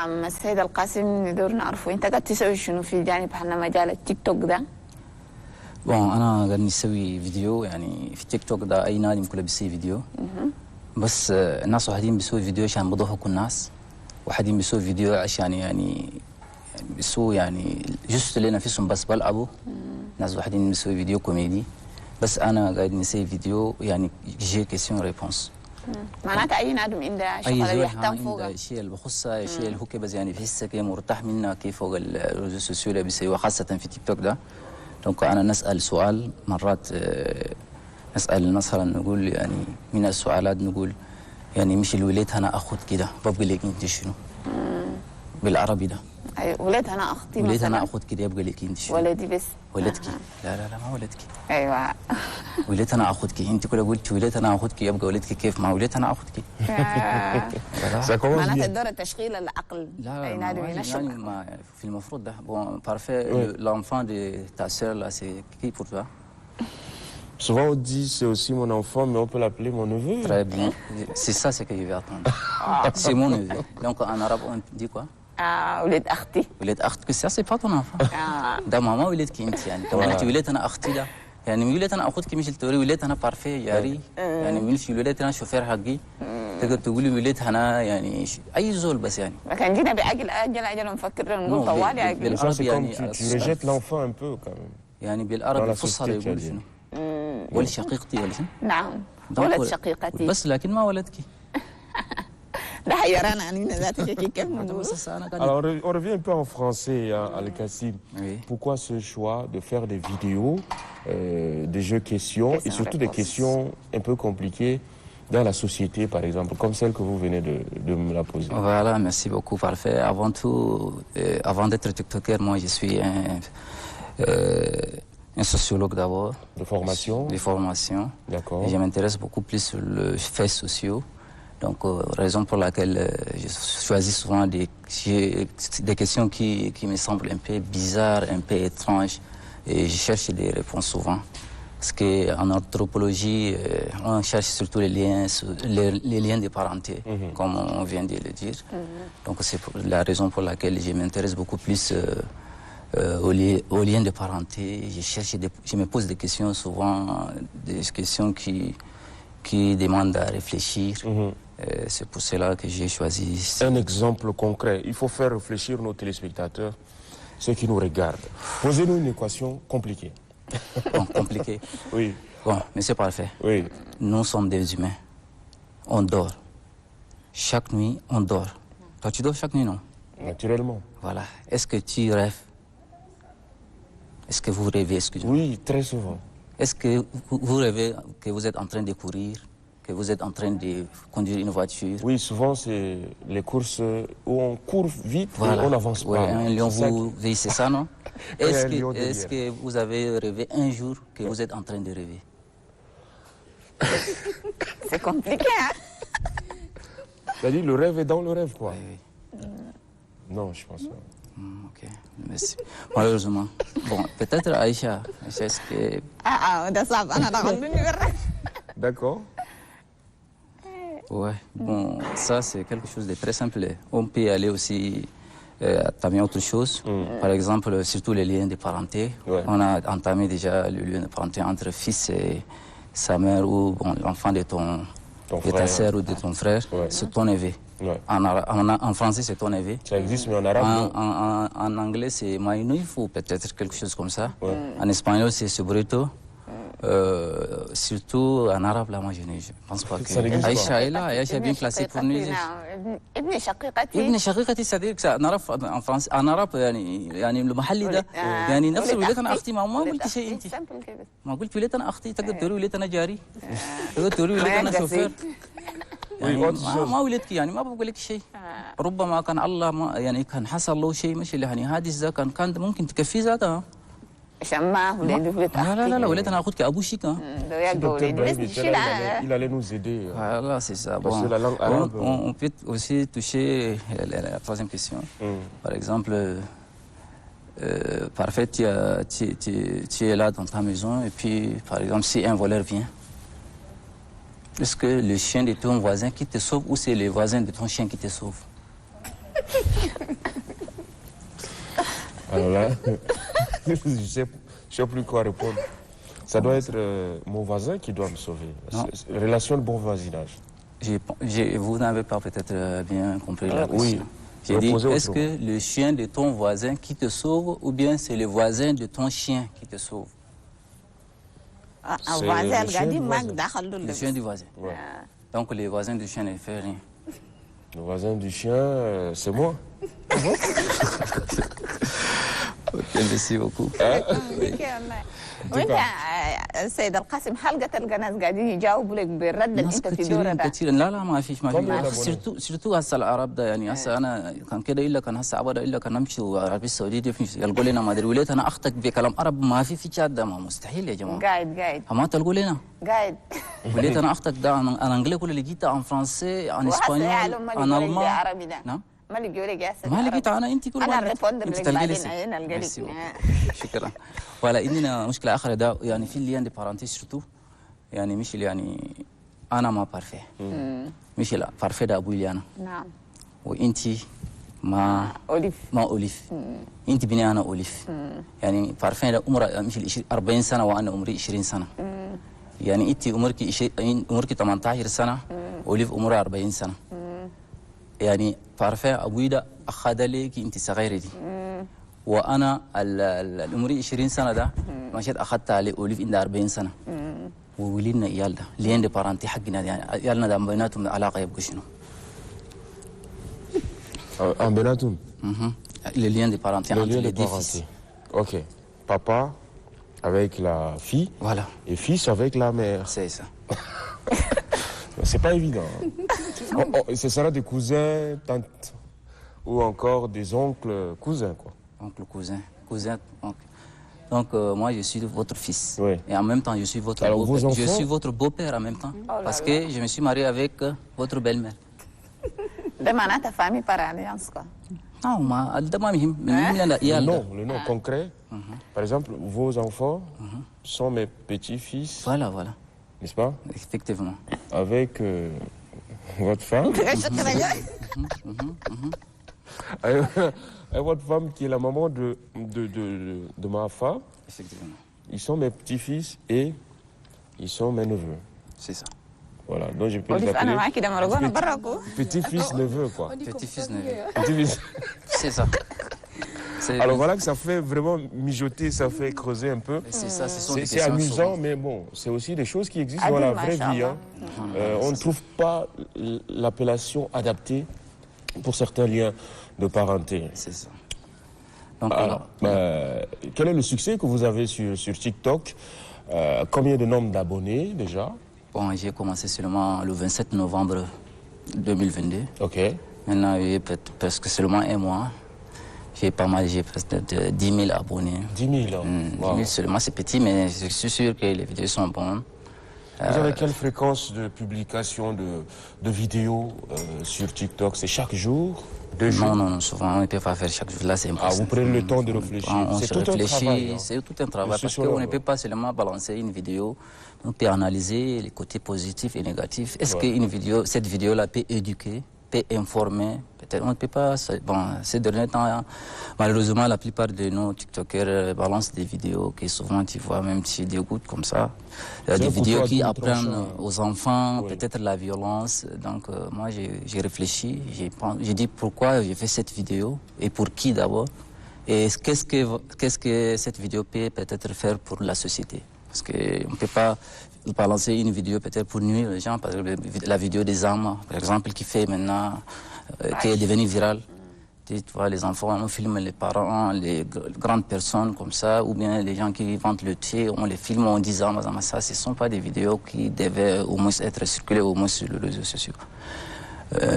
نعم السيد القاسم ندور نعرفه انت قاعد تسوي شنو في جانب احنا مجال التيك توك ده؟ بون انا قاعد نسوي فيديو يعني في تيك توك ده اي نادي ممكن بيسوي فيديو بس الناس واحدين بيسوي فيديو عشان بيضحكوا الناس وحدين بيسوي فيديو عشان يعني بيسوي يعني جست لنفسهم بس بلعبوا ناس واحدين بيسوي فيديو كوميدي بس انا قاعد نسوي فيديو يعني جي كيسيون ريبونس معناتها اي نادم عنده شغله يهتم فوقها الشيء اللي بخصها الشيء اللي هو كده يعني بيحس كده مرتاح منها كيف فوق الريزو سوسيو اللي بيسويها خاصه في تيك توك ده دونك انا نسال سؤال مرات نسال مثلا نقول يعني من السؤالات نقول يعني مش الولاد انا اخذ كده ببقى لك انت شنو بالعربي ده ايوه ولد انا اختي ولاد مثلا انا اخذ كده يبقى لك انت شنو ولدي بس ولدك لا ما ولدك ايوه وليت انا اخذك انت كده قلت وليت انا اخذك يبقى ولدك كيف ما وليت انا اخذك معناتها الدور التشغيل العقل لا اي نادم ينشط يعني ما في المفروض ده بون بارفait l'enfant de ta sœur là c'est qui pour toi Souvent on dit c'est aussi mon enfant, mais on peut l'appeler mon neveu. Très bien. C'est ça ce que je vais attendre. C'est mon neveu. Donc en arabe on dit quoi ولد اختي ولد أختك ça c'est pas ton enfant. ده ماما ولدك انت يعني كمان انت ولدت انا اختي ده يعني ولدت انا اخوك مش التوري ولدت انا بارفي جاري يعني مش ولدت انا شوفير حقي تقدر تقولي ولدت انا يعني اي زول بس يعني ما كان جينا باجل نفكر نقول طوالي عقل C'est comme tu rejettes l'enfant un peu quand même. يعني بالعربي الفصحى يقول شنو ولد شقيقتي ولا شنو نعم ولد شقيقتي بس لكن ما ولدك ده حيرانا عنينا ذاتك كيف نقول Alors on revient un peu en français à Al-Kassim. Oui. Pourquoi ce choix de faire des vidéos, des jeux questions et surtout des questions un peu compliquées dans la société par exemple, comme celle que vous venez de me la poser. Voilà, merci beaucoup, parfait. Avant tout, avant d'être tiktoker, moi je suis un sociologue d'abord. De formation. De formation. D'accord. Et je m'intéresse beaucoup plus sur les faits sociaux. Donc, raison pour laquelle je choisis souvent des questions qui me semblent un peu bizarres, un peu étranges. Et je cherche des réponses souvent. Parce qu'en anthropologie, on cherche surtout les liens de parenté, comme on vient de le dire. Donc, c'est la raison pour laquelle je m'intéresse beaucoup plus aux liens de parenté. Je me pose des questions souvent, des questions qui demandent à réfléchir. C'est pour cela que j'ai choisi. Un exemple concret, il faut faire réfléchir nos téléspectateurs, ceux qui nous regardent. Posez-nous une équation compliquée. Bon, compliqué. Oui. Bon, mais c'est parfait. Oui. Nous sommes des humains. On dort. Chaque nuit, on dort. Toi, tu dors chaque nuit, non? Naturellement. Voilà. Est-ce que tu rêves? Est-ce que vous rêvez, excusez-moi? Oui, très souvent. Est-ce que vous rêvez que vous êtes en train de courir, que vous êtes en train de conduire une voiture? Oui, souvent c'est les courses où on court vite et on n'avance pas. Un lion vous veille, c'est ça, non? Est-ce que vous avez rêvé un jour que vous êtes en train de rêver? C'est compliqué, hein? C'est-à-dire le rêve est dans le rêve, quoi. Oui. Non, je pense pas. Ok, merci. Malheureusement. Bon, peut-être Aïcha, est-ce que... ده صعب انا ضغطني بالرأي D'accord. Ouais, bon, ça c'est quelque chose de très simple. On peut aller aussi entamer autre chose. Par exemple, surtout les liens de parenté. Ouais. On a entamé déjà le lien de parenté entre fils et sa mère ou bon, l'enfant de ta sœur ou de ton frère. Ouais. C'est ton neveu. Ouais. En français, c'est ton neveu. Ça existe, mais en arabe, non. En anglais, c'est maïnouf ou peut-être quelque chose comme ça. Ouais. En espagnol, c'est sobrito. Surtout en arabe, là, moi, je ne pense pas que... Ça n'existe pas. Aïcha est là, Aïcha est bien placée pour nous. ابن شقيقتي ابن شقيقتي صديق نعرف en France en arabe يعني المحلي ده يعني نفس وليت انا اختي ما قلت شيء انت ما قلت وليت انا اختي تقدر تقولي وليت انا جاري تقدر تقولي وليت انا شوفير يعني ما ولدك يعني ما بقول لك شيء ربما كان الله ما يعني كان حصل له شيء مش يعني حادث ذا كان ممكن تكفي ذاتها عشان ما ولدي ولد اختي لا وليت انا اخذك ابو شيكا Il allait nous aider. Voilà, c'est ça. Parce que la langue arabe... On peut aussi toucher la troisième question. Par exemple, parfait, tu es là dans ta maison et puis, par exemple, si un voleur vient, est-ce que le chien de ton voisin qui te sauve ou c'est le voisin de ton chien qui te sauve? Alors là, je ne sais plus quoi répondre. Ça doit être mon voisin qui doit me sauver. Relation de bon voisinage. Vous n'avez pas peut-être bien compris la question. Oui. J'ai dit, est-ce que le chien de ton voisin qui te sauve ou bien c'est le voisin de ton chien qui te sauve? Un voisin, le chien du voisin. Ouais. Donc les voisins du chien ne font rien. Le voisin du chien, c'est moi. Ok, merci beaucoup. وانت سيد القاسم حلقة تلقى ناس قاعدين يجاوبوا لك بالرد اللي انت في دورة ده. كثير لا ما فيش سيرتو هسه العرب ده يعني هسه انا كان كده الا كان هسه عبدا الا كان امشي العربيه السعوديه يلقوا لنا ما ادري وليت انا اخطك بكلام عرب ما في شات ده مستحيل يا جماعه. قاعد ما تلقوا لنا قاعد وليت انا اخطك ده انا انجلي كل اللي جيت عن فرنسي عن اسبانيول عن المان. نعم ما اللي يقول لك يا سيدي ما لقيت انا انت كل انا مره الريفوندر اللي بعدين انا القلق. شكرا. ولا عندنا مشكله اخرى ده يعني في اللي عندي بارانتيز سورتو يعني مش اللي يعني انا ما بارفي مش لا بارفي ده ابوي انا. نعم. وانت ما اوليف انت بني انا اوليف. يعني بارفي ده عمره مش 40 سنه وانا عمري 20 سنه. يعني انت عمرك 18 سنه اوليف عمرها 40 سنه. يعني بارفان ابوي ده اخذ لك انت صغيره دي وانا العمري 20 سنه ده مشيت اخذت على اوليف عندها 40 سنه وولدنا عيال ده اللي عندي بارانتي حقنا يعني عيالنا ده بيناتهم علاقه يبقى شنو؟ بيناتهم؟ اللي عندي بارانتي entre les deux fils. Ok. Papa avec la fille. Voilà. Et fils avec la mère. C'est ça. C'est pas évident. Ce sera des cousins, tantes, ou encore des oncles, cousins, quoi. Oncle, cousin. Donc moi, je suis votre fils. Oui. Et en même temps, je suis votre beau-père. Je suis votre beau-père en même temps. Parce que je me suis marié avec votre belle-mère. ده معناتها famille par alliance quoi. Non, ده ما مهم. Le nom concret. Par exemple, vos enfants sont mes petits-fils. Voilà. N'est-ce pas? Effectivement. Avec votre femme. Avec votre femme qui est la maman de ma femme. Effectivement. Ils sont mes petits-fils et ils sont mes neveux. C'est ça. Voilà, donc je peux les appeler petit-fils neveu, quoi. Petit-fils neveu. Petit-fils. C'est ça. Alors voilà que ça fait vraiment mijoter, ça fait creuser un peu. C'est amusant, mais bon, c'est aussi des choses qui existent dans la vraie vie. Hein. On ne trouve pas l'appellation adaptée pour certains liens de parenté. C'est ça. Donc, alors, quel est le succès que vous avez sur TikTok? Combien de nombre d'abonnés déjà? Bon, j'ai commencé seulement le 27 novembre 2022. Ok. Maintenant, il y a presque seulement un mois. J'ai presque 10 000 abonnés. 10 000 wow. 10 000 seulement, c'est petit, mais je suis sûr que les vidéos sont bonnes. Vous avez quelle fréquence de publication de vidéos sur TikTok? C'est chaque jour? 2 jours? Non, souvent on ne peut pas faire chaque jour. Là, c'est impossible. Vous prenez le temps de réfléchir. C'est tout un travail. C'est tout un travail parce qu'on ne peut pas seulement balancer une vidéo. On peut analyser les côtés positifs et négatifs. Est-ce que cette vidéo-là peut éduquer, peut informer? Peut-être on ne peut pas. Bon, ces derniers temps, malheureusement, la plupart de nos TikTokers balancent des vidéos que souvent tu vois même si dégoûtent comme ça. Des vidéos qui apprennent aux enfants peut-être la violence. Donc moi, j'ai réfléchi, j'ai dit pourquoi j'ai fait cette vidéo et pour qui d'abord. Et qu'est-ce que cette vidéo peut-être faire pour la société? Parce qu'on ne peut pas balancer une vidéo peut-être pour nuire les gens. Par exemple, la vidéo des armes, par exemple, qui fait maintenant, qui est devenue virale. Tu vois, les enfants, on filme les parents, les grandes personnes comme ça, ou bien les gens qui vendent le thé, on les filme, on dit ça, ce ne sont pas des vidéos qui devaient au moins être circulées au moins sur les réseaux sociaux.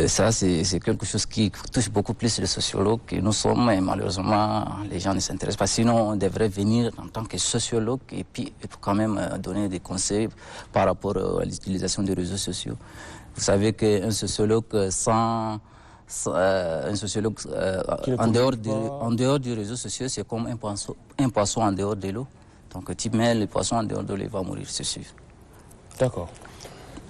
Ça, c'est quelque chose qui touche beaucoup plus les sociologues que nous sommes, et malheureusement, les gens ne s'intéressent pas. Sinon, on devrait venir en tant que sociologue et puis quand même donner des conseils par rapport à l'utilisation des réseaux sociaux. Vous savez qu'un sociologue en dehors des réseaux sociaux, c'est comme un poisson en dehors de l'eau. Donc, tu mets le poisson en dehors de l'eau, il va mourir, c'est sûr. D'accord.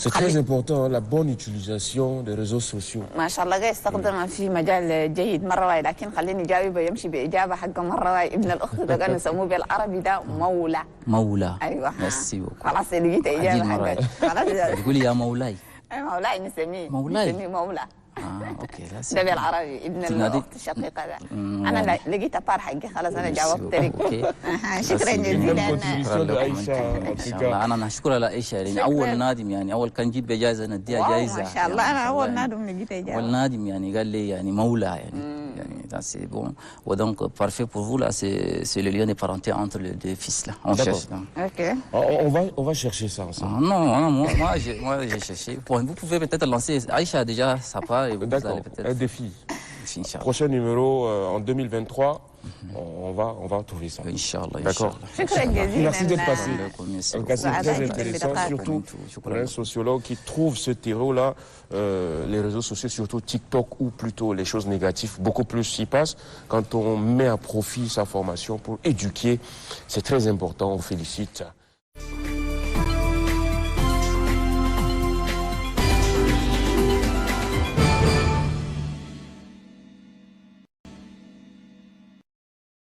C'est très important, la bonne utilisation des réseaux sociaux. ما شاء الله قاعد يستخدمها في مجال جيد مرة واحد، لكن خليني جاوبه يمشي بإجابة حق مرة واحد. ابن الأخت ده كانوا يسموه بالعربي ده مولى. مولى. أيوه. ميرسي بوكو. خلاص لقيت إجابة حقك. خلاص. تقولي يا مولاي. مولاي نسميه. مولاي. نسميه مولى. اوكي ده بالعربي ابن الاخت الشقيقه ده. انا لقيت بار حقي خلاص انا جاوبت لك. شكرا جزيلا. انا نشكر لعائشه يعني اول نادم، يعني اول كان جيب جائزه نديها جائزه ما شاء الله. انا اول نادم لقيت اجابه. اول نادم يعني قال لي يعني مولى يعني c'est bon. Donc parfait pour vous là, c'est le lien de parenté entre les deux fils là. On cherche. OK. On va chercher ça ensemble. Non, moi j'ai cherché. Vous pouvez peut-être lancer. Aïcha a déjà sa part et vous allez peut-être. Un défi. Prochain numéro en 2023. On va trouver ça. Inch'Allah. D'accord. Merci d'être passé. En cas, c'est très intéressant, surtout pour un sociologue qui trouve ce terreau-là, les réseaux sociaux, surtout TikTok, où plutôt les choses négatives, beaucoup plus s'y passent. Quand on met à profit sa formation pour éduquer, c'est très important. On félicite.